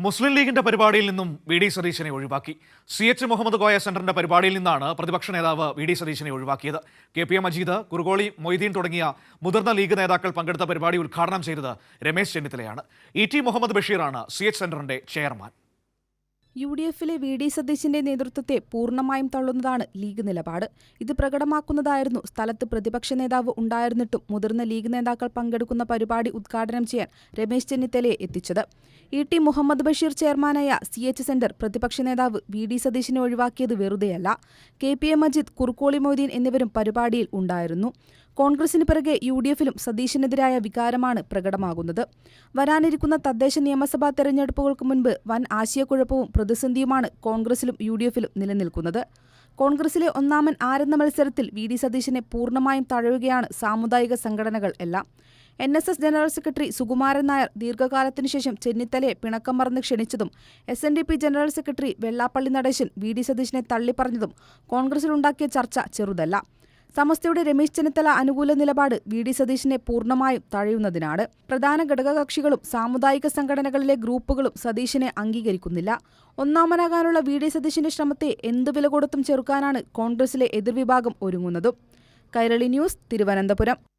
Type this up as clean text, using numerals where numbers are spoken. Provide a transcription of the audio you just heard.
മുസ്ലിം ലീഗിന്റെ പരിപാടിയിൽ നിന്നും വി ഡി സതീശനെ ഒഴിവാക്കി. CH മുഹമ്മദ് കോയ സെന്ററിന്റെ പരിപാടിയിൽ നിന്നാണ് പ്രതിപക്ഷ നേതാവ് വി ഡി സതീശനെ ഒഴിവാക്കിയത്. KPA മജീദ്, കുറുകോളി മൊയ്തീൻ തുടങ്ങിയ മുതിർന്ന ലീഗ് നേതാക്കൾ പങ്കെടുത്ത പരിപാടി ഉദ്ഘാടനം ചെയ്തത് രമേശ് ചെന്നിത്തലയാണ്. ET മുഹമ്മദ് ബഷീറാണ് CH സെന്ററിന്റെ ചെയർമാൻ. UDF-ലെ വി ഡി സതീശന്റെ നേതൃത്വത്തെ പൂർണ്ണമായും തള്ളുന്നതാണ് ലീഗ് നിലപാട്. ഇത് പ്രകടമാക്കുന്നതായിരുന്നു സ്ഥലത്ത് പ്രതിപക്ഷ നേതാവ് ഉണ്ടായിരുന്നിട്ടും മുതിർന്ന ലീഗ് നേതാക്കൾ പങ്കെടുക്കുന്ന പരിപാടി ഉദ്ഘാടനം ചെയ്യാൻ രമേശ് ചെന്നിത്തലയെ എത്തിച്ചത്. ET മുഹമ്മദ് ബഷീർ ചെയർമാനായ CH സെന്റർ പ്രതിപക്ഷ നേതാവ് വി ഡി സതീശനെ ഒഴിവാക്കിയത് വെറുതെയല്ല. KPA മജീദ്, കുറുക്കോളി മൊയ്തീൻ എന്നിവരും പരിപാടിയിൽ ഉണ്ടായിരുന്നു. കോൺഗ്രസിന് പിറകെ UDF-ലും സതീശനെതിരായ വികാരമാണ് പ്രകടമാകുന്നത്. വരാനിരിക്കുന്ന തദ്ദേശ നിയമസഭാ തെരഞ്ഞെടുപ്പുകൾക്ക് മുൻപ് വൻ ആശയക്കുഴപ്പവും പ്രതിസന്ധിയുമാണ് കോൺഗ്രസിലും UDF-ലും നിലനിൽക്കുന്നത്. കോൺഗ്രസിലെ ഒന്നാമൻ ആരെന്ന മത്സരത്തിൽ വി ഡി സതീശനെ പൂർണ്ണമായും തഴയുകയാണ് സാമുദായിക സംഘടനകൾ എല്ലാം. NSS general secretary Sukumaran Nair ദീർഘകാലത്തിനു ശേഷം ചെന്നിത്തലയെ പിണക്കം മറന്ന് ക്ഷണിച്ചതും SNDP general secretary Vellappally Natesan V D സതീശനെ തള്ളിപ്പറഞ്ഞതും കോൺഗ്രസിലുണ്ടാക്കിയ ചർച്ച ചെറുതല്ല. സമസ്തയുടെ രമേശ് ചെന്നിത്തല അനുകൂല നിലപാട് വി ഡി സതീശനെ പൂർണ്ണമായും തഴയുന്നതിനാണ്. പ്രധാന ഘടകകക്ഷികളും സാമുദായിക സംഘടനകളിലെ ഗ്രൂപ്പുകളും സതീശനെ അംഗീകരിക്കുന്നില്ല. ഒന്നാമനാകാനുള്ള വി ഡി സതീശന്റെ ശ്രമത്തെ എന്തു വില കൊടുത്തും ചെറുക്കാനാണ് കോൺഗ്രസിലെ എതിർവിഭാഗം ഒരുങ്ങുന്നതും. കൈരളി ന്യൂസ്, തിരുവനന്തപുരം.